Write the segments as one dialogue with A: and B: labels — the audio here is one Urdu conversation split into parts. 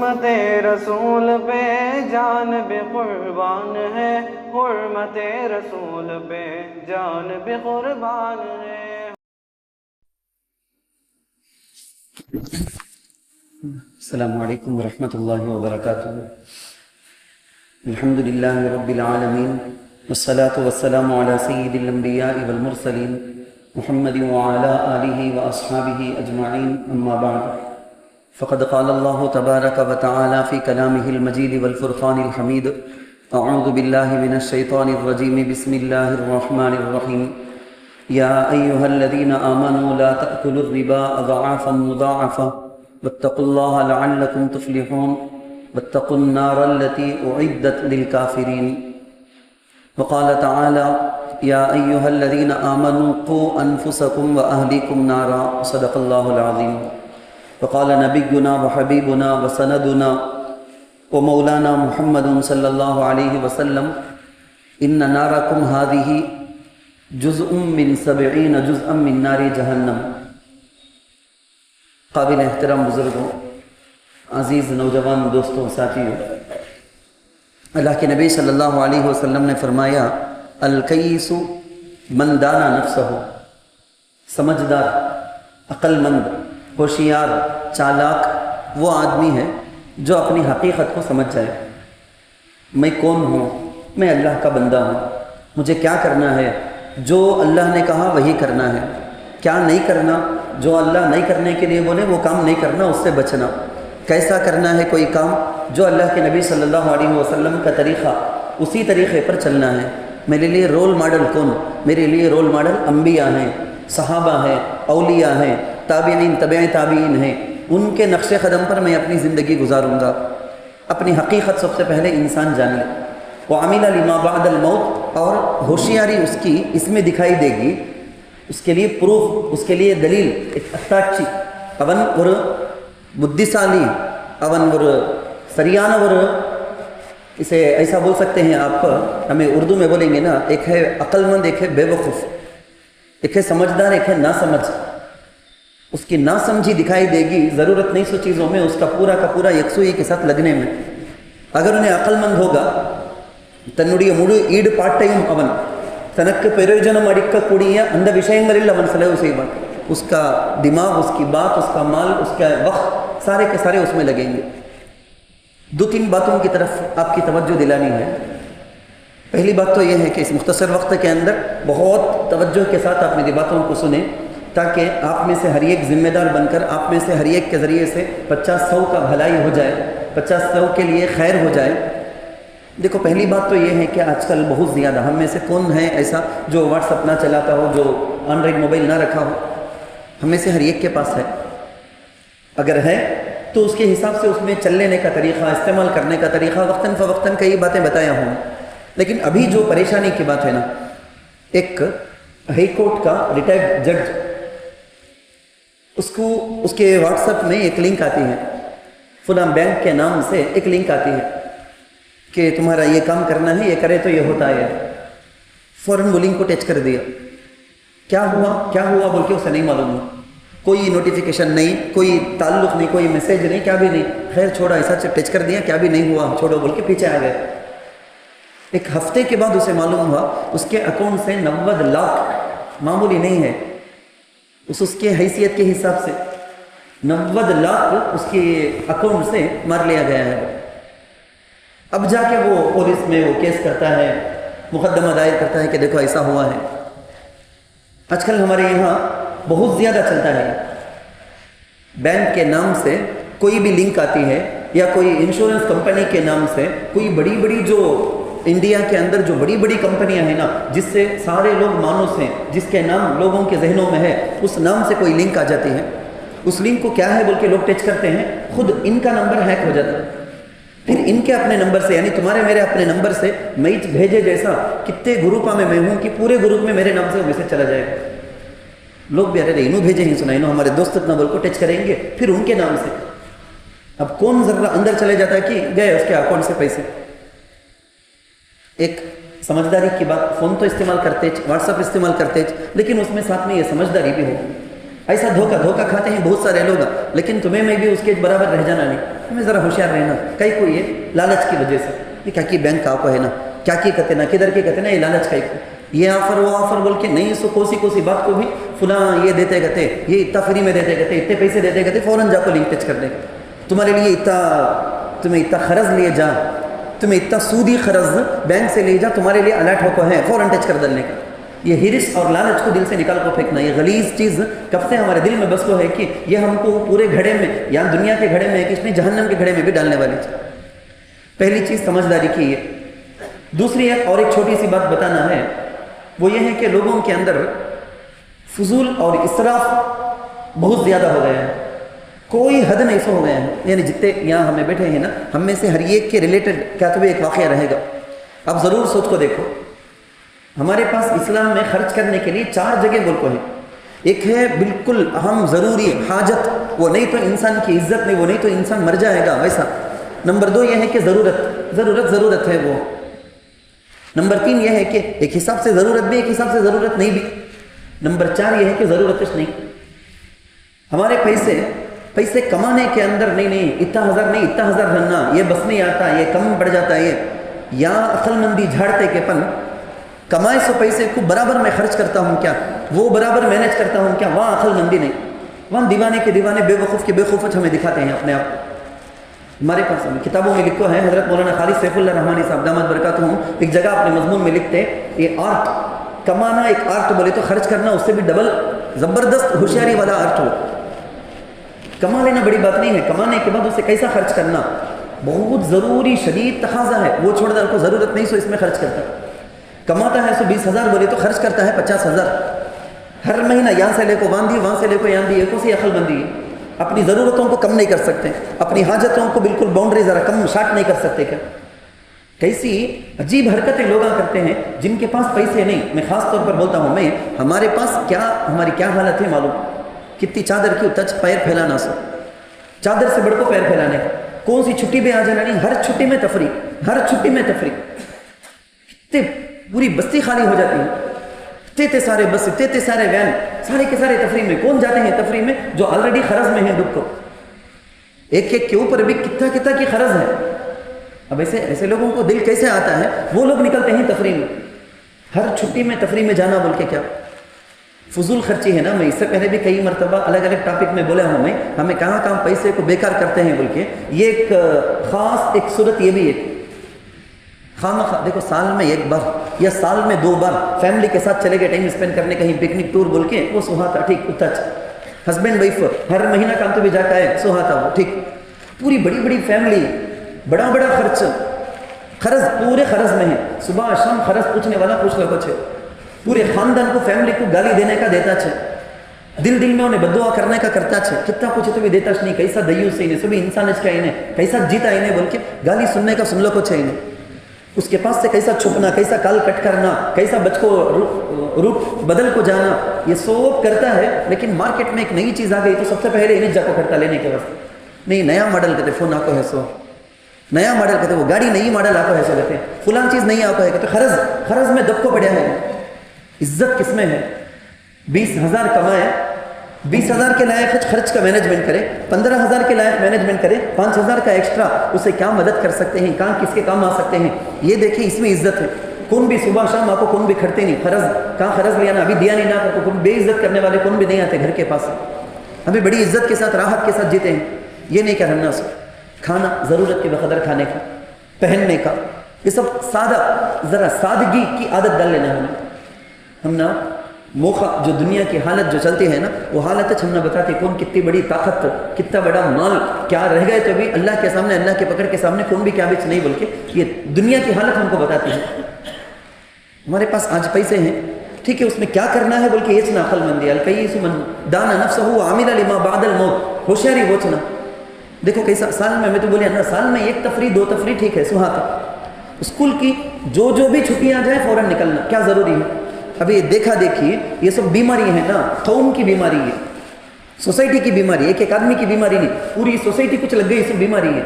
A: حرمت رسول پہ جان بھی قربان ہے، حرمت رسول پہ جان بھی قربان ہے۔
B: السلام علیکم ورحمۃ اللہ وبرکاتہ۔ الحمد للہ رب العالمین والصلاة والسلام علی سید الانبیاء والمرسلین محمد وعلی آلہ واصحابہ اجمعین، اما بعد فقد قال اللہ تبارک وتعالی فی کلامہ المجید والفرقان الحمید، اعوذ باللہ من الشیطان الرجیم، بسم اللہ الرحمن الرحیم۔ یا ایہا الذین آمنوا لا تأکلوا الربا اضعافا مضاعفا واتقوا اللہ لعلکم تفلحون واتقوا النار التي اعدت للكافرين۔ وقال تعالى یا ایہا الذین آمنوا قوا انفسکم واہلیکم نارا، صدق اللہ العظیم۔ وقال نبینا وحبیبنا وسندنا ومولانا محمد صلی اللہ علیہ وسلم، ان نارکم هذه جزء من 70 جزءا من نار جہنم۔ قابل احترام بزرگوں، عزیز نوجوان دوستوں، ساتھیوں، اللہ کے نبی صلی اللہ علیہ وسلم نے فرمایا، الکیس من دانا نفسہ، سمجھدار، عقل مند، ہوشیار، چالاک وہ آدمی ہے جو اپنی حقیقت کو سمجھ جائے۔ میں کون ہوں؟ میں اللہ کا بندہ ہوں، مجھے کیا کرنا ہے؟ جو اللہ نے کہا وہی کرنا ہے، کیا نہیں کرنا؟ جو اللہ نہیں کرنے کے لیے بولے وہ کام نہیں کرنا، اس سے بچنا۔ کیسا کرنا ہے کوئی کام؟ جو اللہ کے نبی صلی اللہ علیہ وسلم کا طریقہ، اسی طریقے پر چلنا ہے۔ میرے لیے رول ماڈل کون؟ میرے لیے رول ماڈل انبیاء ہیں، صحابہ ہیں، اولیاء ہیں، تابعین، تبع تابعین ہیں۔ ان کے نقش قدم پر میں اپنی زندگی گزاروں گا۔ اپنی حقیقت سب سے پہلے انسان جان لے۔ وعمل لما بعد الموت، اور ہوشیاری اس کی اس میں دکھائی دے گی، اس کے لیے پروف، اس کے لیے دلیل، اٹاچی اون اور بدھیشالی، اون اور سریانہ، اور اسے ایسا بول سکتے ہیں آپ، ہمیں اردو میں بولیں گے نا، ایک ہے عقل مند، ایک ہے بے وقوف، ایک ہے سمجھدار، ایک ہے ناسمجھ۔ اس کی ناسمجھی دکھائی دے گی، ضرورت نہیں سو چیزوں میں اس کا پورا یکسوئی کے ساتھ لگنے میں۔ اگر انہیں عقل مند ہوگا، تنوڑی مڑ ایڈ پاٹیم اون تنک پریوجن مڑک کوڑیہ اند وشیںگرل اون سلو سیوا، اس کا دماغ، اس کی بات، اس کا مال، اس کا وقت، سارے کے سارے اس میں لگیں گے۔ دو تین باتوں کی طرف آپ کی توجہ دلانی ہے۔ پہلی بات تو یہ ہے کہ اس مختصر وقت کے اندر بہت توجہ کے ساتھ آپ میری باتوں کو سنیں، تاکہ آپ میں سے ہر ایک ذمہ دار بن کر آپ میں سے ہر ایک کے ذریعے سے 50-100 کا بھلائی ہو جائے، 50-100 کے لیے خیر ہو جائے۔ دیکھو، پہلی بات تو یہ ہے کہ آج کل بہت زیادہ ہم میں سے کون ہے ایسا جو واٹس ایپ نہ چلاتا ہو، جو اینڈرائڈ موبائل نہ رکھا ہو؟ ہم میں سے ہر ایک کے پاس ہے۔ اگر ہے تو اس کے حساب سے اس میں چل لینے کا طریقہ، استعمال کرنے کا طریقہ وقتاً فوقتاً کئی باتیں بتایا ہوں۔ لیکن ابھی جو پریشانی کی بات ہے نا، ایک ہائی کورٹ کا ریٹائرڈ جج، اس کے واٹس ایپ میں ایک لنک آتی ہے، فلاں بینک کے نام سے ایک لنک آتی ہے کہ تمہارا یہ کام کرنا ہے، یہ کرے تو یہ ہوتا ہے۔ فوراً وہ لنک کو ٹچ کر دیا۔ کیا ہوا بول کے اسے نہیں معلوم ہوا، کوئی نوٹیفیکیشن نہیں، کوئی تعلق نہیں، کوئی میسیج نہیں، کیا بھی نہیں۔ خیر چھوڑا، ایسا ٹچ کر دیا، کیا بھی نہیں ہوا، چھوڑو بول کے پیچھے آ گئے۔ ایک ہفتے کے بعد اسے معلوم ہوا اس کے اکاؤنٹ سے 90 لاکھ، معمولی نہیں ہے، اس کے حیثیت کے حساب سے 90 لاکھ اس کے اکاؤنٹ سے مار لیا گیا ہے۔ اب جا کے وہ پولیس میں وہ کیس کرتا ہے، مقدمہ دائر کرتا ہے کہ دیکھو ایسا ہوا ہے۔ آج کل ہمارے یہاں بہت زیادہ چلتا ہے، بینک کے نام سے کوئی بھی لنک آتی ہے، یا کوئی انشورنس کمپنی کے نام سے کوئی بڑی جو انڈیا کے اندر جو بڑی کمپنیاں ہیں نا، جس سے سارے لوگ مانوس ہیں، جس کے نام لوگوں کے ذہنوں میں ہے، اس نام سے کوئی لنک آ جاتی ہے۔ اس لنک کو کیا ہے بول کے لوگ ٹچ کرتے ہیں، خود ان کا نمبر ہیک ہو جاتا ہے، پھر ان کے اپنے نمبر سے، یعنی تمہارے میرے اپنے نمبر سے میچ بھیجے جیسا کتنے گروپا میں ہوں کہ پورے گروپ میں میرے نام سے وہ میسج چلا جائے گا۔ لوگ بھی ارے انہوں بھیجے ہیں، سنا انہوں ہمارے دوست اتنا بول کو ٹچ کریں گے، پھر ان کے نام سے۔ اب کون ذرا اندر چلے جاتا ہے کہ گئے اس کے اکاؤنٹ سے پیسے۔ ایک سمجھداری کی بات، فون تو استعمال کرتے، واٹس ایپ استعمال کرتے، لیکن اس میں ساتھ میں یہ سمجھداری بھی ہو۔ ایسا دھوکہ کھاتے ہیں بہت سارے لوگ، لیکن تمہیں میں بھی اس کے برابر رہ جانا نہیں، تمہیں ذرا ہوشیار رہنا، کئی کو یہ لالچ کی وجہ سے، یہ کیا کی بینک کا آپ ہے نا، کیا کی کہتے نا، کدھر کی کہتے نا، یہ لالچ کا یہ آفر وہ آفر بول کے نہیں، سو کوسی بات کو بھی فلاں یہ دیتے گتے، یہ اتنا فری میں دیتے گتے، اتنے پیسے دیتے گتے، فوراً جا کو لنک ٹچ کر دے گا، تمہارے لیے تمہیں اتنا قرض لیے جا، تمہیں اتنا سودی قرض بینک سے لے جا، تمہارے لیے الرٹ ہو کو ہے، فوراً ٹچ کر ڈالنے کا۔ یہ ہرس اور لالچ کو دل سے نکال کو پھینکنا، یہ غلیظ چیز کب سے ہمارے دل میں بس کو ہے کہ یہ ہم کو پورے گھڑے میں یا دنیا کے گھڑے میں کہ اس نے جہنم کے گھڑے میں بھی ڈالنے والی چیز۔ پہلی چیز سمجھداری کی ہے۔ دوسری ایک چھوٹی سی بات بتانا ہے، وہ یہ ہے کہ لوگوں کے اندر فضول اور اسراف بہت زیادہ ہو گیا ہے، کوئی حد نہیں سو ہو گیا ہے، یعنی جتنے یہاں ہمیں بیٹھے ہیں نا، ہم میں سے ہر ایک کے ریلیٹڈ کیا تو ایک واقعہ رہے گا۔ اب ضرور سوچ کو دیکھو، ہمارے پاس اسلام میں خرچ کرنے کے لیے 4 جگہ ملک ہیں۔ ایک ہے بالکل اہم ضروری حاجت، وہ نہیں تو انسان کی عزت نہیں، وہ نہیں تو انسان مر جائے گا ویسا۔ نمبر 2 یہ ہے کہ ضرورت ہے وہ۔ نمبر 3 یہ ہے کہ ایک حساب سے ضرورت بھی، ایک حساب سے ضرورت نہیں بھی۔ نمبر 4 یہ ہے کہ ضرورت کچھ نہیں۔ ہمارے پیسے کمانے کے اندر نہیں اتنا ہزار رہنا، یہ بس نہیں آتا، یہ کم پڑ جاتا ہے، یا عقل مندی جھاڑتے کے پن کمائے سو پیسے کو برابر میں خرچ کرتا ہوں کیا، وہ برابر مینج کرتا ہوں کیا، وہاں عقل مندی نہیں، وہاں دیوانے کے دیوانے، بے وقوف کے بے وقوف ہمیں دکھاتے ہیں اپنے آپ۔ ہمارے پاس کتابوں میں لکھو ہے، حضرت مولانا خالد سیف اللہ رحمانی صاحب دامت برکاتہم ایک جگہ اپنے مضمون میں لکھتے، یہ آرٹ کمانا ایک آرٹ بولے تو خرچ کرنا اس سے بھی ڈبل زبردست ہوشیاری والا آرٹ ہو۔ کما لینا بڑی بات نہیں ہے، کمانے کے بعد اسے کیسا خرچ کرنا بہت ضروری شدید تقاضا ہے، وہ چھوڑ دار کو ضرورت نہیں سو اس میں خرچ کرتا، کماتا ہے سو 20,000 بولے تو خرچ کرتا ہے 50,000 ہر مہینہ، یہاں سے لے کو وہاں دی، وہاں سے لے کو یہاں دی، یہ کوسی عقل مندی ہے۔ اپنی ضرورتوں کو کم نہیں کر سکتے، اپنی حاجتوں کو بالکل باؤنڈری ذرا کم شارٹ نہیں کر سکتے کیا؟ کیسی عجیب حرکتیں لوگ کرتے ہیں جن کے پاس پیسے نہیں۔ میں خاص طور پر بولتا ہوں، میں ہمارے پاس ہماری کیا حالت ہے معلوم؟ کتنی چادر کی تچ پیر پھیلانا سو، چادر سے بڑھ کو پیر پھیلانے، کون سی چھٹی میں آ جانا نہیں، ہر چھٹی میں تفریح، اتنے پوری بستی خالی ہو جاتی ہے، اتنے سارے بس، اتنے سارے وین، سارے کے سارے تفریح میں۔ کون جاتے ہیں تفریح میں؟ جو آلریڈی قرض میں ہیں، دکھ کو ایک کے اوپر بھی کتنا کی قرض ہے۔ اب ایسے لوگوں کو دل کیسے آتا ہے؟ وہ لوگ نکلتے ہیں تفریح میں، ہر چھٹی میں تفریح میں جانا بول کے کیا فضول خرچی ہے نا۔ میں اس سے پہلے بھی کئی مرتبہ الگ الگ ٹاپک میں بولا ہوں، ہمیں کہاں پیسے کو بیکار کرتے ہیں بول کے۔ یہ ایک خاص ایک صورت یہ بھی ہے، دیکھو سال میں 1 بار یا سال میں 2 بار فیملی کے ساتھ چلے گئے ٹائم اسپینڈ کرنے کہیں پکنک ٹور بول کے، وہ سہاتا ٹھیک، اتنا ہسبینڈ وائف ہر مہینہ کام تو بھی جاتا ہے، سہاتا وہ ٹھیک۔ پوری بڑی فیملی، بڑا قرض پورے قرض میں ہے، صبح شام قرض پوچھنے والا پوچھ لو کچھ ہے، پورے خاندان کو فیملی کو گالی دینے کا دیتا چھے، دل میں انہیں بددعا کرنے کا کرتا چھے، کتنا کچھ تو بھی دیتا نہیں، کیسا دیوس ہے انہیں، سبھی انسان اس کا انہیں کیسا جیتا انہیں بول کے گالی سننے کا سن لو کچھ ہے انہیں۔ اس کے پاس سے کیسا چھپنا، کیسا کال کٹ کرنا، کیسا بچ کو روٹ بدل کو جانا، یہ سب کرتا ہے۔ لیکن مارکیٹ میں ایک نئی چیز آ گئی تو سب سے پہلے انہیں جا کو کرتا لینے کے واسطے، نہیں نیا ماڈل کہتے، فون آپ کو ہے سو نیا ماڈل کہتے، وہ گاڑی نئی ماڈل آپ کو ہے سو کہتے، فلان چیز نہیں آپ کو ہے کہتے، خرض میں دب کو پڑیا ہے۔ عزت کس میں ہے؟ 20,000 کمائے، 20,000 کے لائق خرچ کا مینجمنٹ کرے، 15,000 کے لائق مینجمنٹ کرے، 5,000 کا ایکسٹرا، اسے کیا مدد کر سکتے ہیں، کہاں کس کے کام آ سکتے ہیں، یہ دیکھیں، اس میں عزت ہے۔ کون بھی صبح شام آپ کو کون بھی کھڑتے نہیں، کہاں خرض لیا نا، ابھی دیا نہیں نا، کون بے عزت کرنے والے کون بھی نہیں آتے گھر کے پاس، ہمیں بڑی عزت کے ساتھ راحت کے ساتھ جیتے ہیں۔ یہ نہیں کرنا سو کھانا ضرورت کے بقدر کھانے کا، پہننے کا، یہ سب سادہ، ذرا سادگی کی عادت ڈال لینا ہے ہم نا۔ موقع جو دنیا کی حالت جو چلتی ہے نا، وہ حالت ہم نہ بتاتے کون کتنی بڑی طاقت، کتنا بڑا مال کیا رہ گئے تو بھی اللہ کے سامنے، اللہ کے پکڑ کے سامنے کون بھی کیا بچ نہیں بول کے، یہ دنیا کی حالت ہم کو بتاتی ہے۔ ہمارے پاس آج پیسے ہیں ٹھیک ہے، اس میں کیا کرنا ہے بول کے یہ چنا عقل مندی، الکیس من دانا نفسہ وعمل لما بعد الموت، ہوشیاری وہ چنا۔ دیکھو کیسا سال میں تو بولے نا، سال میں 1 تفریح 2 تفریح ٹھیک ہے، سہاتا۔ اسکول کی جو بھی چھٹیاں جائیں فوراً نکلنا کیا ضروری ہے۔ ابھی دیکھا دیکھیے یہ سب بیماری ہے نا، قوم کی بیماری ہے، سوسائٹی کی بیماری ہے، ایک آدمی کی بیماری نہیں، پوری سوسائٹی کچھ لگ گئی، یہ سب بیماری ہے۔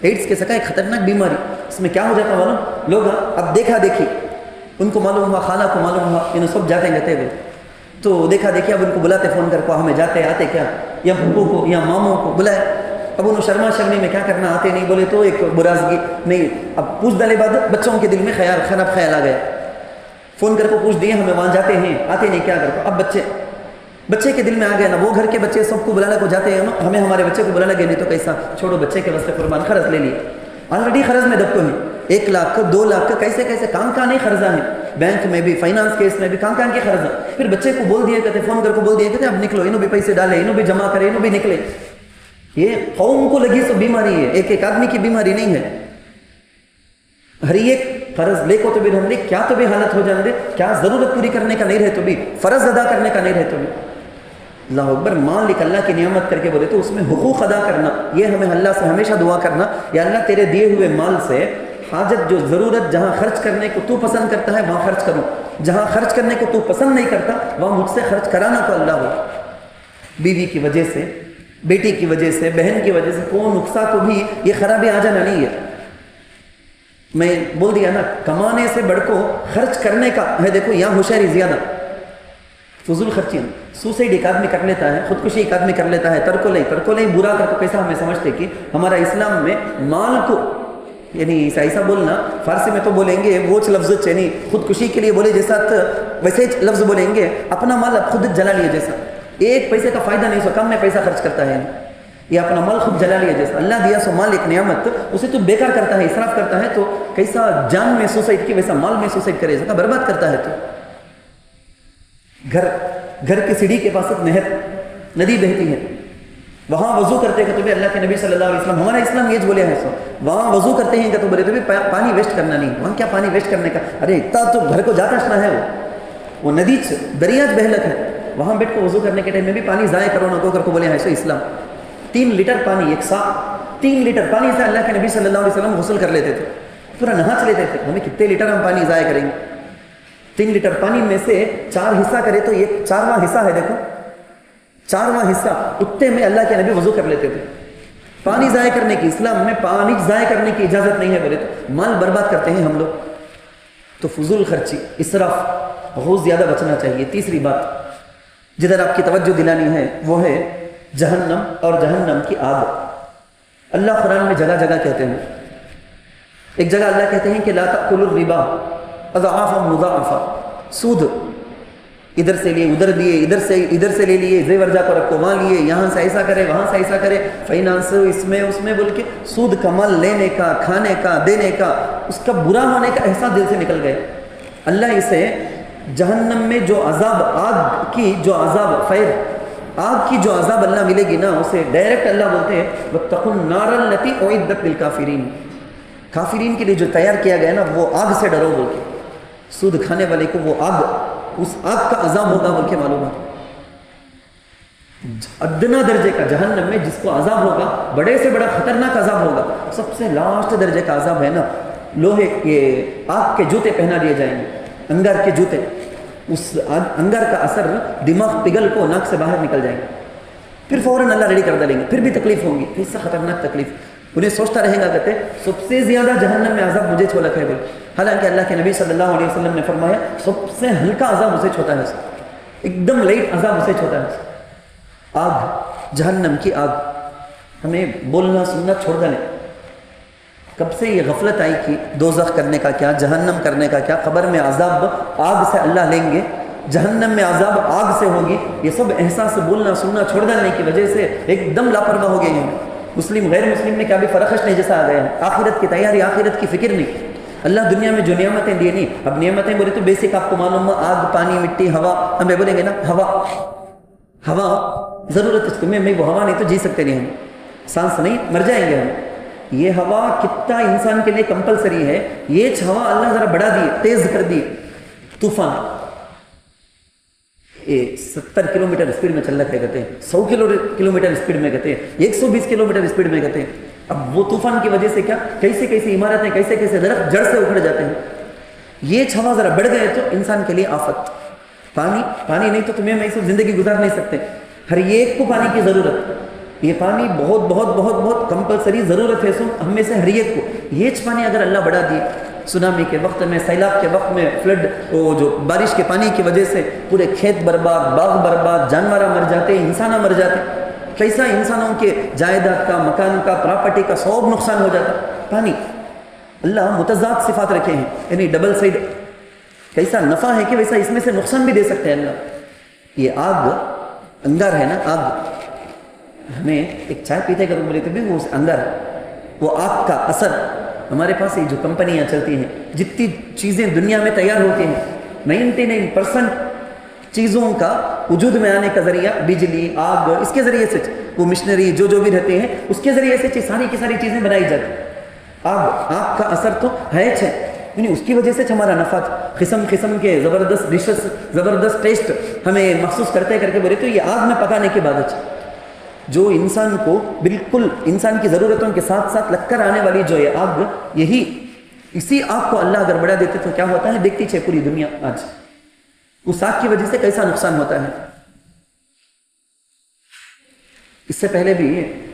B: ایڈس کے سکا ایک خطرناک بیماری، اس میں کیا ہو جاتا معلوم؟ لوگ اب دیکھا دیکھی، ان کو معلوم ہوا، خالہ کو معلوم ہوا، انہیں سب جاتے گتے ہوئے تو دیکھا دیکھا اب ان کو بلاتے فون کر کو ہمیں جاتے آتے کیا یا پھپھو کو یا ماموں کو بلائے. اب انہوں شرما شرمی میں کیا کرنا آتے نہیں بولے تو ایک برازگی نہیں. اب پوچھ ڈالے بعد بچوں کے دل میں خراب خیال آ گیا. فون کر کو پوچھ دیے ہمیں وہاں جاتے ہیں آتے نہیں کیا کر کو. اب بچے کے دل میں آ گیا نا وہ گھر کے بچے سب کو بلانا کو جاتے ہیں نا ہمیں ہمارے بچے کو بلانا گئے نہیں تو کیسا چھوڑو بچے کے واسطے قربان خرچ لے لیے. آلریڈی خرچ میں دب کو ہے 1 لاکھ کا 2 لاکھ کا کیسے کہاں نہیں خرچہ ہے. بینک میں بھی فائنانس کیس میں بھی کہاں کے خرچہ. پھر بچے کو بول دیے کہتے فون کر کو بول دیے کہتے اب نکلو انہوں بھی پیسے ڈالے انہوں بھی جمع کرے انہوں بھی نکلے. یہ قوم کو لگی سو بیماری ہے ایک آدمی کی بیماری نہیں ہے. ہر ایک فرض لے کو تو بھی ہم نے کیا تو بھی حالت ہو جانے دے کیا ضرورت پوری کرنے کا نہیں رہے تو بھی فرض ادا کرنے کا نہیں رہے تو بھی. اللہ اکبر. مالک اللہ کی نعمت کر کے بولے تو اس میں حقوق ادا کرنا. یہ ہمیں اللہ سے ہمیشہ دعا کرنا یا اللہ تیرے دیے ہوئے مال سے حاجت جو ضرورت جہاں خرچ کرنے کو تو پسند کرتا ہے وہاں خرچ کروں. جہاں خرچ کرنے کو تو پسند نہیں کرتا وہاں مجھ سے خرچ کرانا تو اللہ ہو. بیوی کی وجہ سے بیٹی کی وجہ سے بہن کی وجہ سے کون نقصان کو بھی یہ خرابی آ جانا نہیں ہے. میں بول دیا نا کمانے سے بڑھ کو خرچ کرنے کا ہے. دیکھو یہاں ہوشیاری زیادہ فضول خرچیاں. سوسائڈ ایک آدمی کر لیتا ہے خودکشی ایک آدمی کر لیتا ہے ترکو لئی برا کر کو کیسا ہمیں سمجھتے کہ ہمارا اسلام میں مال کو یعنی ایسا بولنا فارسی میں تو بولیں گے وہ لفظ یعنی خودکشی کے لیے بولے جیسا ویسے لفظ بولیں گے اپنا مال اب خود جلا لیے جیسا. 1 پیسے کا فائدہ نہیں سو کم میں پیسہ خرچ کرتا ہے یہ اپنا مال خود جلا لیا جیسا. اللہ دیا سو مال ایک نعمت اسے تو بیکار کرتا ہے اسراف کرتا ہے تو کیسا جان میں سوسائڈ کی ویسا مال میں سوسائڈ کرے سکتا برباد کرتا ہے. تو گھر کی سیڑھی کے پاس ایک نہر ندی بہتی ہے وہاں وضو کرتے ہیں تو بھی اللہ کے نبی صلی اللہ علیہ وسلم ہمارا اسلام یہ بولے ہیں سو وہاں وضو کرتے ہیں کہ تو بولے تو بھی پانی ویسٹ کرنا نہیں. وہاں کیا پانی ویسٹ کرنے کا ارے اتنا تو گھر کو جاتا اشنا ہے وہ ندی دریاج بہلک ہے وہاں بیٹھ کو وضو کرنے کے ٹائم میں بھی پانی ضائع کرو نہ کر کو بولے ہیں سو اسلام. 3 لیٹر پانی ایک ساتھ 3 لیٹر پانی سے اللہ کے نبی صلی اللہ علیہ وسلم غسل کر لیتے تھے پورا نہا لیتے تھے. ہمیں کتنے لیٹر ہم پانی ضائع کریں گے. 3 لیٹر پانی میں سے 4 حصہ کرے تو یہ 4واں حصہ ہے. دیکھو 4واں حصہ اتنے میں اللہ کے نبی وضو کر لیتے تھے. پانی ضائع کرنے کی اسلام میں پانی ضائع کرنے کی اجازت نہیں ہے. بولے تو مال برباد کرتے ہیں ہم لوگ. تو فضول خرچی اسراف بہت زیادہ بچنا چاہیے. تیسری بات جدھر آپ کی توجہ دلانی ہے وہ ہے جہنم اور جہنم کی آگ. اللہ قرآن میں جگہ جگہ کہتے ہیں. ایک جگہ اللہ کہتے ہیں کہ لا تأکلوا الربا اضعافا مضاعفا. سود ادھر سے لیے ادھر دیے ادھر سے لے لیے زیور جا کر رکھو وہاں لیے یہاں سے ایسا کرے وہاں سے ایسا کرے فائنانس اس میں بول کے سود کا مال لینے کا کھانے کا دینے کا اس کا برا ہونے کا احساس دل سے نکل گئے. اللہ اسے جہنم میں جو عذاب آگ کی جو عذاب فیر آگ کی جو عذاب اللہ ملے گی نا اسے ڈائریکٹ اللہ بولتے ہیں واتقوا النار التي اعدت للکافرین. کافرین کے لیے جو تیار کیا گیا نا وہ آگ سے ڈرو بول کے. سود کھانے والے کو وہ آگ اس آگ کا عذاب ہوگا بول کے معلوم ہے. ادنا درجے کا جہنم میں جس کو عذاب ہوگا بڑے سے بڑا خطرناک عذاب ہوگا. سب سے لاسٹ درجے کا عذاب ہے نا لوہے کے آگ کے جوتے پہنا دیے جائیں گے انگار کے جوتے. اس انگار کا اثر دماغ پگھل کو ناک سے باہر نکل جائے گا. پھر فوراً اللہ ریڈی کر ڈالیں گے. پھر بھی تکلیف ہوں گی. کیسا خطرناک تکلیف. انہیں سوچتا رہے گا کہتے سب سے زیادہ جہنم میں عذاب مجھے چھوڑا ہے بول. حالانکہ اللہ کے نبی صلی اللہ علیہ وسلم نے فرمایا سب سے ہلکا عذاب اسے چھوٹا ہے. ایک دم لائٹ عذاب اسے چھوٹا ہے. آگ جہنم کی آگ. ہمیں بولنا سننا چھوڑ دیں. کب سے یہ غفلت آئی کہ دوزخ کرنے کا کیا جہنم کرنے کا کیا. قبر میں عذاب آگ سے اللہ لیں گے جہنم میں عذاب آگ سے ہوگی. یہ سب احساس بولنا سننا چھوڑ دینے کی وجہ سے ایک دم لاپرواہ ہو گئے ہیں. مسلم غیر مسلم میں کیا بھی فرقش نہیں جیسا آ گیا ہے. آخرت کی تیاری آخرت کی فکر نہیں. اللہ دنیا میں جو نعمتیں دیے نہیں. اب نعمتیں بولے تو بیسک آپ کو معلوم ہے آگ پانی مٹی ہوا. ہمیں بولیں گے نا ہوا ضرورت ہے تمہیں. میں وہ ہوا نہیں تو جی سکتے نہیں. ہم سانس نہیں مر جائیں گے ہم. یہ ہوا کتنا انسان کے لیے کمپلسری ہے. یہ ہوا اللہ ذرا بڑھا دی تیز کر دی. طوفان 70 کلومیٹر اسپیڈ میں چل رہا ہے کہتے ہیں 100 کلومیٹر اسپیڈ میں کہتے ہیں 120 کلومیٹر اسپیڈ میں کہتے ہیں. اب وہ طوفان کی وجہ سے کیا کیسے عمارتیں کیسے درخت جڑ سے اکھڑ جاتے ہیں. یہ ہوا ذرا بڑھ گئے تو انسان کے لیے آفت. پانی نہیں تو تمہیں میں سب زندگی گزار نہیں سکتے. ہر ایک کو پانی کی ضرورت. یہ پانی بہت بہت بہت بہت کمپلسری ضرورت ہے ہم میں سے ہر ایک کو. یہ پانی اگر اللہ بڑھا دیے سونامی کے وقت میں، سیلاب کے وقت میں، فلڈ، وہ جو بارش کے پانی کی وجہ سے پورے کھیت برباد، باغ برباد، جانور مر جاتے، انسان مر جاتے، کیسا انسانوں کے جائیداد کا، مکان کا، پراپرٹی کا سب نقصان ہو جاتا. پانی اللہ متضاد صفات رکھے ہیں، یعنی ڈبل سائڈ، کیسا نفع ہے کہ ویسا اس میں سے نقصان بھی دے سکتے ہیں اللہ. یہ آگ انگار ہے نا، آگ، ہمیں ایک چائے پیتے کرو بولے تو بھی وہ انگار، وہ آگ کا اثر ہمارے پاس یہ جو کمپنیاں چلتی ہیں، جتنی چیزیں دنیا میں تیار ہوتی ہیں، 99% چیزوں کا وجود میں آنے کا ذریعہ بجلی، آگ، اس کے ذریعے سے وہ مشنری جو بھی رہتے ہیں اس کے ذریعے سے ساری کی ساری چیزیں بنائی جاتی ہیں. آگ کا اثر تو ہے، یعنی اس کی وجہ سے ہمارا نفع، قسم قسم کے زبردست ڈشز، زبردست ٹیسٹ ہمیں محسوس کرتے کر کے بولے تو یہ آگ میں پکانے کے بعد جو انسان کو بالکل انسان کی ضرورتوں کے ساتھ ساتھ لگ کر آنے والی جو یہ آگ، یہی اسی آگ کو اللہ اگر بڑھا دیتے تو کیا ہوتا ہے، دیکھتی ہے پوری دنیا آج اس آگ کی وجہ سے کیسا نقصان ہوتا ہے. اس سے پہلے بھی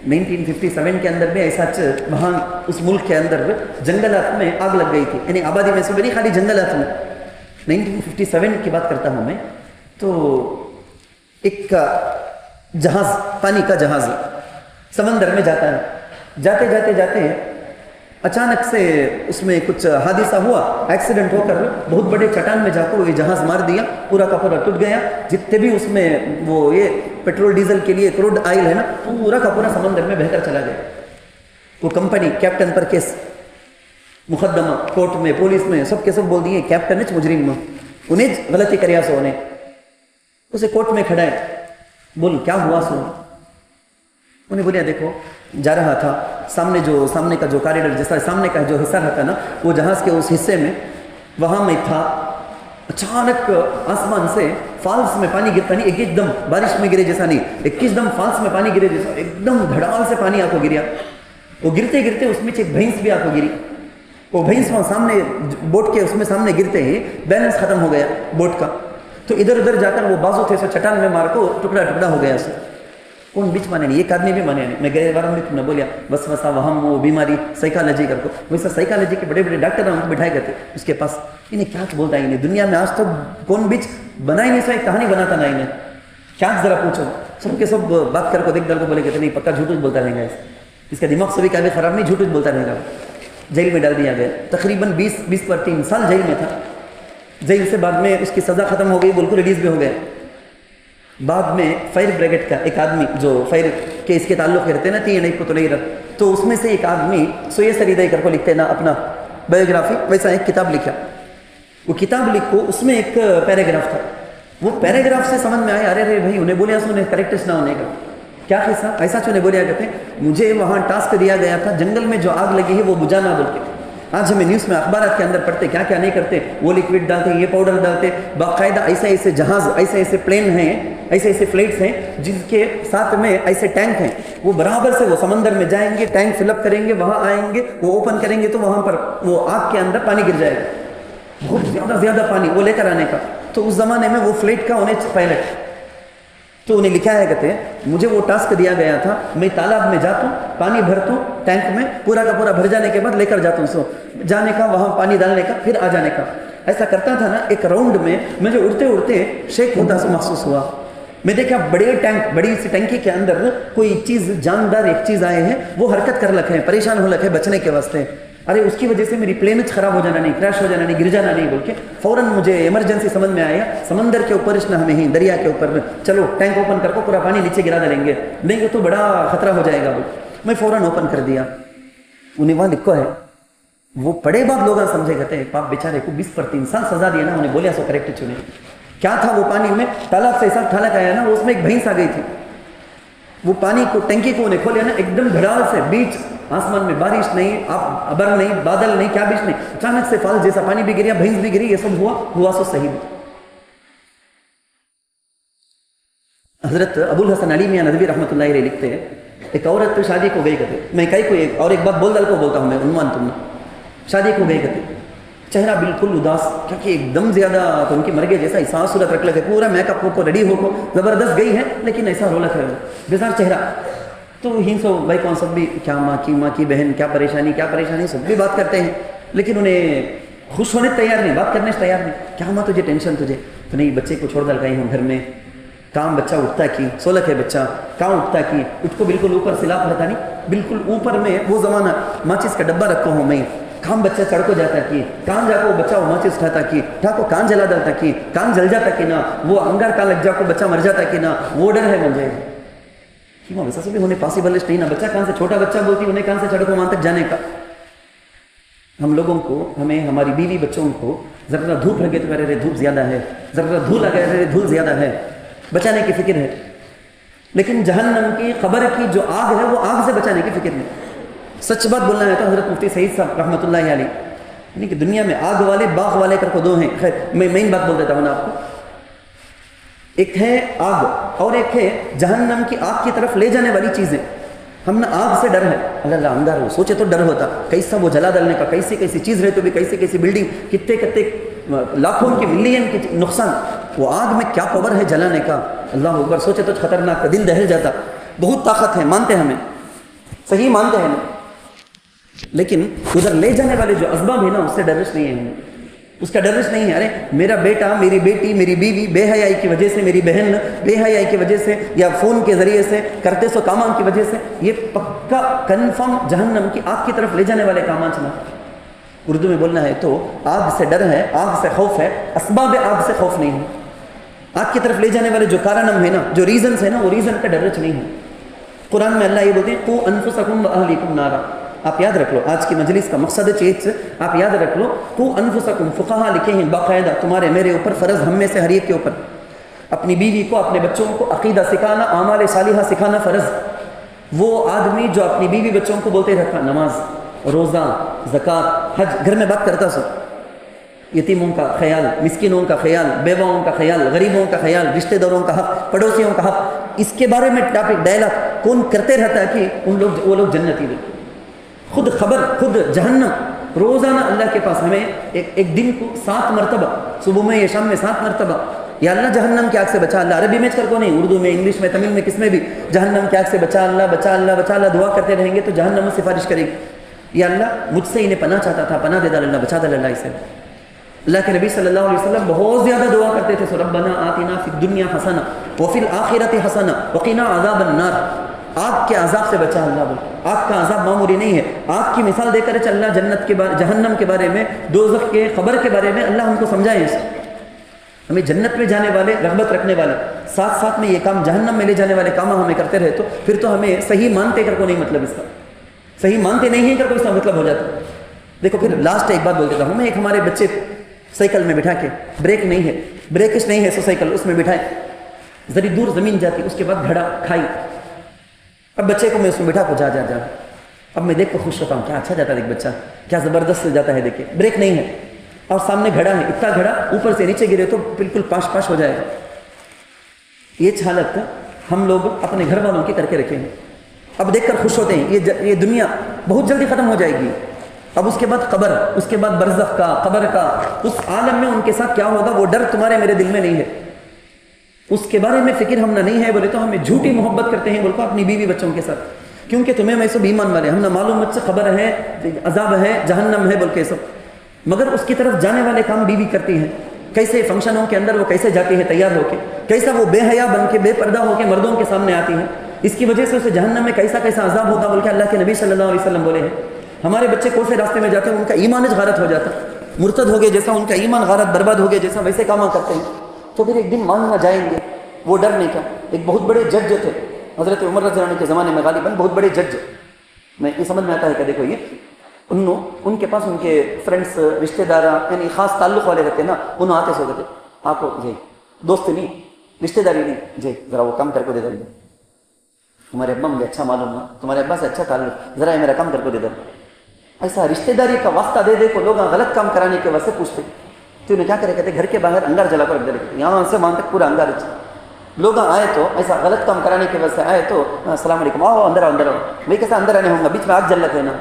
B: 1957 کے اندر بھی ایسا وہاں اس ملک کے اندر جنگلات میں آگ لگ گئی تھی، یعنی آبادی میں سے بڑی خالی جنگلات میں. 1957 کی بات کرتا ہوں میں، تو ایک جہاز، پانی کا جہاز سمندر میں جاتا ہے، جاتے جاتے جاتے اچانک سے اس میں کچھ حادثہ ہوا، ایکسیڈنٹ ہو کر بہت بڑے چٹان میں جا کر یہ جہاز مار دیا، پورا کا پورا ٹوٹ گیا. جتنے بھی اس میں وہ یہ پیٹرول ڈیزل کے لیے کروڈ آئل ہے نا، پورا کا پورا سمندر میں بہہ کر چلا گیا. وہ کمپنی کیپٹن پر کیس مقدمہ کورٹ میں، پولیس میں، سب کے سب بول دیے کیپٹن مجرم میں انہیں غلطی کریا سو نے اسے کورٹ میں کھڑا ہے. بول کیا ہوا سو؟ انہیں بولیا دیکھو جا رہا تھا، سامنے کا جو کاریڈر جیسا سامنے کا جو حصہ رہتا نا، وہ جہاز کے اس حصے میں وہاں میں تھا، اچانک آسمان سے فالس میں پانی گرتا، نہیں ایک دم بارش میں گرے جیسا نہیں، 21 دم فالس میں پانی گرے جیسا ایک دم دھڑال سے پانی آ کو گریا. وہ گرتے گرتے اس میں ایک بھینس بھی آ کو گری. وہ بھینس وہاں سامنے بوٹ کے اس میں سامنے گرتے ہی بیلنس ختم ہو گیا بوٹ کا، تو ادھر ادھر جا کر وہ بازو تھے سو چٹان میں مار کو ٹکڑا ٹکڑا ہو گیا. کون بیچ مانے نہیں، ایک آدمی بھی مانے نہیں. میں گئے بار میں تم نے بولیا بس وسا وہاں وہ بیماری سائیکالوجی کر کو، ویسا سائیکالوجی کے بڑے بڑے ڈاکٹر ہم کو بٹھائے گئے تھے اس کے پاس. انہیں کیا بولتا ہے، انہیں دنیا میں آج تک کون بیچ بنا ہی نہیں سا، ایک کہانی بناتا نا انہیں، کیا ذرا پوچھو. سب کے سب بات کر کو دیکھ ڈال کو بولے کہتے نہیں پکا جھوٹ بولتا رہے گا، اس کا دماغ سے بھی کبھی خراب نہیں، جھوٹ بولتا رہے گا. جیل میں ڈال دیا گیا، تقریباً 20 سال جیل میں تھا. جیل سے بعد میں اس کی سزا ختم ہو گئی، بالکل ریلیز بھی ہو گیا. بعد میں فائر بریگیڈ کا ایک آدمی جو فائر کے اس کے تعلق کرتے ہیں نا، تین ایک کو تو نہیں رہا، تو اس میں سے ایک آدمی سوئے سریدہ کر کو لکھتے نا اپنا بایوگرافی، ویسا ایک کتاب لکھا. وہ کتاب لکھو اس میں ایک پیراگراف تھا. وہ پیراگراف سے سمجھ میں آیا، ارے بھائی انہیں بولیا سو انہیں کریکٹس نہ ہونے کا کیا قصہ ایسا چونے بولیا کہتے ہیں. مجھے وہاں ٹاسک دیا گیا تھا جنگل میں جو آگ لگی ہے وہ بجھانا بول کے. آج ہمیں نیوز میں اخبارات کے اندر پڑھتے کیا کیا نہیں کرتے، وہ لکوڈ ڈالتے، یہ پاؤڈر ڈالتے، باقاعدہ ایسے ایسے جہاز، ایسے ایسے پلین ہیں، ایسے ایسے فلائٹس ہیں جن کے ساتھ میں ایسے ٹینک ہیں. وہ برابر سے وہ سمندر میں جائیں گے، ٹینک فل اپ کریں گے، وہاں آئیں گے، وہ اوپن کریں گے تو وہاں پر وہ آگ کے اندر پانی گر جائے گا، بہت زیادہ پانی وہ لے کر آنے کا. تو اس زمانے میں وہ فلائٹ کا انہیں پائلٹ، تو انہیں لکھا ہے کہتے ہیں مجھے وہ ٹاسک دیا گیا تھا، میں تالاب میں جاتا ہوں، پانی بھرتا ہوں ٹینک میں، پورا کا پورا بھر جانے کے بعد لے کر جاتا ہوں، سو جانے کا وہاں پانی ڈالنے کا پھر آ جانے کا. ایسا کرتا تھا نا. ایک راؤنڈ میں مجھے اڑتے اڑتے شیک ہوتا سو محسوس ہوا. میں دیکھا بڑے ٹینک، بڑی سی ٹینکی کے اندر کوئی چیز جاندار ایک چیز آئے ہیں، وہ حرکت کر رکھے ہیں، پریشان ہو رکھے بچنے کے واسطے. ارے اس کی وجہ سے میری پلین خراب ہو جانا نہیں، کریش ہو جانا نہیں، گر جانا نہیں بول کے فوراً مجھے ایمرجنسی سمجھ میں آیا. سمندر کے اوپر اس نہ ہمیں ہی دریا کے اوپر چلو ٹینک اوپن کر کو پورا پانی نیچے گرا ڈالیں گے، نہیں تو بڑا خطرہ ہو جائے گا. میں فوراً اوپن کر دیا. انہیں وہاں لکھو ہے وہ بڑے بات لوگ سمجھے کہتے ہیں پاپ بیچارے کو 20 پر 3 سال سزا دیا نا. انہیں بولیا سو کریکٹ چنے کیا تھا. وہ پانی میں تالاب سے ایسا ٹھالک آیا نا، اس میں ایک بھینس آ گئی تھی. وہ پانی کو ٹینکی کو انہیں کھولیا نا، ایک دم دھڑال سے بیچ آسمان میں بارش نہیں، ابر نہیں، بادل نہیں، کیا بیچ نہیں، اچانک سے فال جیسا پانی بھی گریا، بھینس بھی گری. یہ سب ہوا سو صحیح. حضرت ابو الحسن علی میاں ندوی رحمۃ اللہ علیہ لکھتے ہیں ایک عورت شادی کو گئی کہتے، میں کئی کو ایک اور ایک بات بول ڈال کو بولتا ہوں میں عنوان تم نے. شادی کو گئی کہتے، چہرہ بالکل اداس، کیونکہ ایک دم زیادہ تو ان کی مرگے جیسا احساس صورت رکھ لگے، پورا میک اپ کو ریڈی ہو کو زبردست گئی ہے، لیکن ایسا رو لکھ ہے بیزار چہرہ. تو ہی سو بھائی کون سب بھی کیا ماں کی بہن کیا پریشانی سب بھی بات کرتے ہیں. لیکن انہیں خوش ہونے تیار نہیں, بات کرنے سے تیار نہیں. کیا ہوا تجھے, ٹینشن تجھے؟ تو نہیں, بچے کو چھوڑ کر گئی ہوں گھر میں, کام بچہ اٹھتا کی, سولک ہے بچہ, کہاں اٹھتا کی, اٹھ کو بالکل اوپر سلاپ رہتا نہیں, بالکل اوپر میں وہ زمانہ ماچس کا ڈبہ رکھو ہوں میں, کام بچہ چڑھ کو جاتا کی, کان جا کو بچہ وہ ماچس اٹھاتا کی, ٹھا کو کان جلا ڈالتا کی, کان جل جاتا کہ نہ, وہ انگار کان لگ جا کو بچہ مر جاتا کہ نہ, وہ ڈر ہے مجھے. ویسا سے بھی ہونے پاسبل نہیں نا, بچہ کہاں سے, چھوٹا بچہ بولتی انہیں کہاں سے چڑھ کو وہاں تک جانے کا. ہم لوگوں کو, ہمیں ہماری بیوی بچوں کو ذرا دھوپ لگے تو کہہ رہے دھوپ زیادہ ہے, ذرا دھول لگے رہے دھول زیادہ ہے, بچانے کی فکر ہے. لیکن جہنم کی قبر کی جو آگ ہے وہ آگ سے بچانے کی فکر نہیں. سچ بات بولنا ہے تو حضرت مفتی سعید صاحب رحمۃ اللہ علیہ, یعنی کہ دنیا میں آگ والے باغ والے کر کو دو ہیں. خیر میں مین بات بول دیتا ہوں آپ کو, ایک ہے آگ اور ایک ہے جہنم کی آگ کی طرف لے جانے والی چیزیں. ہم نے آگ سے ڈر ہے, اللہ اندر ہو سوچے تو ڈر ہوتا, کیسا وہ جلا ڈالنے کا, کیسی کیسی چیز رہے تو بھی, کیسی کیسی بلڈنگ, کتنے کتنے لاکھوں کی ملین کی نقصان, وہ آگ میں کیا پاور ہے جلانے کا, اللہ اکبر, سوچے تو خطرناک, کا دل دہل جاتا. بہت طاقت ہے, مانتے ہمیں, صحیح مانتے ہیں, لیکن ادھر لے جانے والے جو اسباب ہیں نا اس سے ڈرش نہیں ہے, اس کا ڈرش نہیں ہے. ارے میرا بیٹا, میری بیٹی, میری بیوی بے حیائی کی وجہ سے, میری بہن بے حیائی کی وجہ سے, یا فون کے ذریعے سے کرتے سو کامان کی وجہ سے, یہ پکا کنفرم جہنم کی آگ کی طرف لے جانے والے کامان چلا. اردو میں بولنا ہے تو آگ سے ڈر ہے, آگ سے خوف ہے, اسباب آگ سے خوف نہیں ہے. آگ کی طرف لے جانے والے جو کارنم ہے نا, جو ریزنس ہے نا, وہ ریزن کا ڈرچ نہیں ہے. قرآن میں اللہ یہ بولتے ہیں قو انفسکم واہلیکم نارا. آپ یاد رکھ لو, آج کی مجلس کا مقصد چیز آپ یاد رکھ لو, قو انفسکم, فقہا لکھے ہیں باقاعدہ, تمہارے میرے اوپر فرض, ہم میں سے ہر ایک کے اوپر اپنی بیوی کو, اپنے بچوں کو عقیدہ سکھانا, اعمال صالحہ سکھانا فرض. وہ آدمی جو اپنی بیوی بچوں کو بولتے رہتا نماز, روزہ, زکوٰۃ, حج, گھر میں بات کرتا سو, یتیموں کا خیال, مسکینوں کا خیال, بیواؤں کا خیال, غریبوں کا خیال, رشتہ داروں کا حق, پڑوسیوں کا حق, اس کے بارے میں ٹاپک ڈائلاگ کون کرتے رہتا ہے کہ وہ لوگ جنتی ہیں. خود خبر, خود جہنم, روزانہ اللہ کے پاس ہمیں ایک دن کو 7 مرتبہ, صبح میں یا شام میں 7 مرتبہ, یا اللہ جہنم کی آگ سے بچا, اللہ عربی میں کر کو نہیں, اردو میں, انگلش میں, تمل میں, کس میں بھی, جہنم کی آگ سے بچا اللہ, بچا اللہ, بچا اللہ, دعا کرتے رہیں گے تو جہنم میں سفارش کرے گی, یا اللہ مجھ سے انہیں پناہ چاہتا تھا, پناہ دے دال اللہ, بچا دال اللہ اسے. اللہ کے نبی صلی اللہ علیہ وسلم بہت زیادہ دعا کرتے تھے, ربنا آتنا فی الدنیا حسنہ وفی الآخرۃ حسنہ وقنا عذاب النار. آگ کے عذاب سے بچا اللہ بول, آگ کا عذاب معمولی نہیں ہے. آگ کی مثال دے کر اللہ جنت کے بارے, جہنم کے بارے میں, دوزخ کے خبر کے بارے میں اللہ ہم کو سمجھائے. ہمیں جنت میں جانے والے, رغبت رکھنے والے, ساتھ ساتھ میں یہ کام جہنم میں لے جانے والے کام ہمیں کرتے رہے, تو پھر تو ہمیں صحیح مانتے کر کو نہیں, مطلب اس کا صحیح مانتے نہیں ہیں کر کو اس کا مطلب ہو جاتا. دیکھو پھر لاسٹ ایک بات بول دیتا ہوں میں, ایک ہمارے بچے سائیکل میں بٹھا کے, بریک نہیں ہے, بریکش نہیں ہے, سو سائیکل اس میں بٹھائے, ذری دور زمین جاتی, اس کے بعد گھڑا کھائی. اب بچے کو میں اس میں بٹھا کو جا, اب میں دیکھ کو خوش ہوتا ہوں, کیا اچھا جاتا ہے دیکھ بچہ, کیا زبردست سے جاتا ہے, دیکھے بریک نہیں ہے اور سامنے گھڑا ہے, اتنا گھڑا اوپر سے نیچے گرے تو بالکل پاش ہو جائے گا. یہ حالت ہم لوگ اپنے گھر والوں کی کر کے رکھیں گے. اب دیکھ کر خوش ہوتے ہیں, یہ دنیا بہت جلدی ختم ہو جائے گی. اب اس کے بعد قبر, اس کے بعد برزخ کا, قبر کا, اس عالم میں ان کے ساتھ کیا ہوگا وہ ڈر تمہارے میرے دل میں نہیں ہے, اس کے بارے میں فکر ہم نہ نہیں ہے. بولے تو ہمیں جھوٹی محبت کرتے ہیں, بول کو اپنی بیوی بچوں کے ساتھ, کیونکہ تمہیں میں سب ایمان والے, ہم نہ معلوم مجھ سے خبر ہے, عذاب ہے, جہنم ہے بول کے سب, مگر اس کی طرف جانے والے کام بیوی کرتی ہیں. کیسے فنکشنوں کے اندر وہ کیسے جاتی ہے تیار ہو کے, کیسا وہ بے حیا بن کے, بے پردہ ہو کے مردوں کے سامنے آتی ہے, اس کی وجہ سے اسے جہنم میں کیسا عذاب ہوگا بول کے اللہ کے نبی صلی اللہ علیہ وسلم بولے ہیں. ہمارے بچے کون سے راستے میں جاتے ہیں, ان کا ایمان غارت ہو جاتا, مرتد ہو گئے جیسا, ان کا ایمان غارت برباد ہو گئے جیسا, ویسے کام کرتے ہیں, تو پھر ایک دن مانگنا جائیں گے. وہ ڈر نہیں تھا. ایک بہت بڑے جج تھے حضرت عمر رضی اللہ عنہ کے زمانے میں, غالباً بہت بڑے جج. میں یہ سمجھ میں آتا ہے کہ دیکھو یہ ان کے پاس ان کے فرینڈس, رشتہ دار, یعنی خاص تعلق والے رہتے ہیں نا, انہوں آتے سو کہتے آپ کو جی دوست نہیں, رشتہ داری نہیں, جی ذرا وہ کم کر کو دے دیں, تمہارے ابا مجھے اچھا معلوم ہوا, تمہارے ابا سے اچھا تعلق, ذرا یہ میرا کم کر کو دے دیں. ایسا رشتہ داری کا واسطہ دے دے کو لوگ غلط کام کرانے کے واسطے پوچھتے, تو انہیں کیا کرے, کہتے گھر کے باہر انگار جلا کر رکھ دے, یہاں سے وہاں تک پورا انگار. لوگ آئے تو ایسا غلط کام کرانے کے واسطے آئے تو السلام علیکم, آؤ اندر آؤ, اندر آؤ. بھائی کیسا اندر آنے ہوں گا, بیچ میں آگ جل رکھے نا,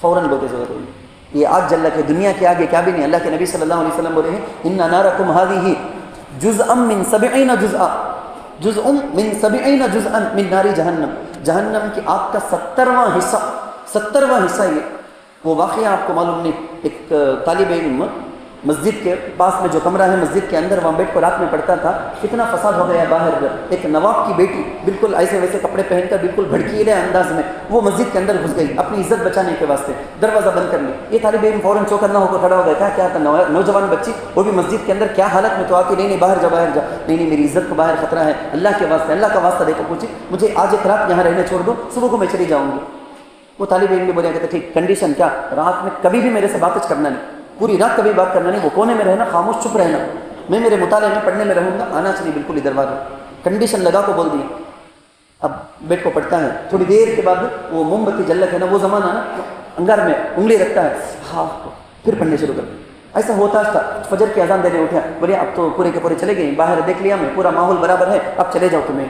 B: فوراً بولتے ضرورت ہوئی, یہ آگ جل رکھے, دنیا کے آگے کیا بھی نہیں. اللہ کے نبی صلی اللہ علیہ وسلم بولے ہیں ان نارکم هذه جزءا من 70 جزءا, جزء من 70 جزءا من نار جہنم, جہنم کی آگ کا 70واں حصہ یہ. وہ واقعہ آپ کو معلوم نہیں، ایک طالب علم مسجد کے پاس میں جو کمرہ ہے مسجد کے اندر، وہاں بیٹھ کر رات میں پڑھتا تھا، کتنا فساد ہو گیا باہر۔ ایک نواب کی بیٹی بالکل ایسے ویسے کپڑے پہن کر بالکل بھڑکیلے انداز میں وہ مسجد کے اندر گھس گئی اپنی عزت بچانے کے واسطے، دروازہ بند کر لی۔ یہ طالب علم فوراً چوکنا ہو کر کھڑا ہو گیا، کیا تھا نوجوان بچی وہ بھی مسجد کے اندر کیا حالت میں، تو آتی نہیں باہر جا باہر جا، نہیں میری عزت کو باہر خطرہ ہے، اللہ کے واسطے اللہ کا واسطہ دے کر پوچھی مجھے آج ایک رات یہاں رہنے چھوڑ دو، صبح کو میں چلی جاؤں گی۔ وہ طالب علم بھی بولے کہتے ٹھیک، کنڈیشن کیا، رات میں کبھی بھی میرے سے بات کرنا نہیں، پوری رات کبھی بات کرنا نہیں، وہ کونے میں رہنا، خاموش چپ رہنا، میں میرے مطالعے میں پڑھنے میں رہوں گا، آنا چاہیے بالکل ادھر بات۔ کنڈیشن لگا کو بول دیا۔ اب بیٹ کو پڑھتا ہے، تھوڑی دیر کے بعد وہ موم بتی جلک ہے نا وہ زمانہ نا، انگار میں انگلی رکھتا ہے، ہاں پھر پڑھنے شروع کر۔ ایسا ہوتا تھا، فجر کی اذان دینے اٹھا، بولے اب تو پورے کے پورے چلے گئے، باہر دیکھ لیا میں پورا ماحول برابر ہے، اب چلے جاؤ تمہیں۔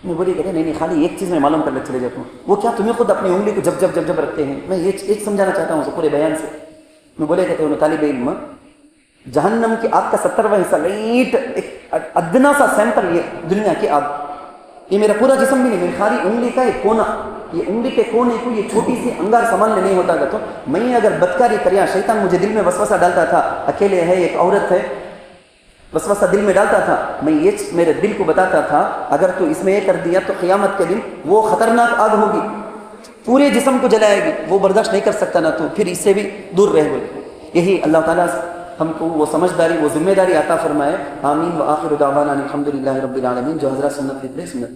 B: میں بولی کہتے نہیں خالی ایک چیز میں معلوم کر لے چلے جاتا ہوں، وہ کیا تمہیں خود اپنی انگلی کو جب رکھتے ہیں، میں یہ ایک سمجھانا چاہتا ہوں پورے بیان سے۔ میں بولے کہتے ہیں طالب علم، جہنم کی آگ کا 70واں حصہ لائٹ ایک ادنا سا سیمپل یہ دنیا کی آگ، یہ میرا پورا جسم بھی نہیں، میری خالی انگلی کا ایک کونا، یہ انگلی کے کونے کو یہ چھوٹی سی انگار سنبھالنے نہیں ہوتا تھا، تو میں اگر بدکاری کریا، شیطان مجھے دل میں وسوسہ ڈالتا تھا، اکیلے ہے ایک عورت ہے، وسوسہ دل میں ڈالتا تھا، میں یہ میرے دل کو بتاتا تھا اگر تو اس میں یہ کر دیا تو قیامت کے دن وہ خطرناک آگ ہوگی، پورے جسم کو جلائے گی، وہ برداشت نہیں کر سکتا نا، تو پھر اس سے بھی دور رہ گئے۔ یہی اللہ تعالیٰ ہم کو وہ سمجھداری وہ ذمہ داری عطا فرمائے۔ آمین وآخر دعوانا الحمدللہ رب العالمین۔ جو حضرات سنت فطرے سنت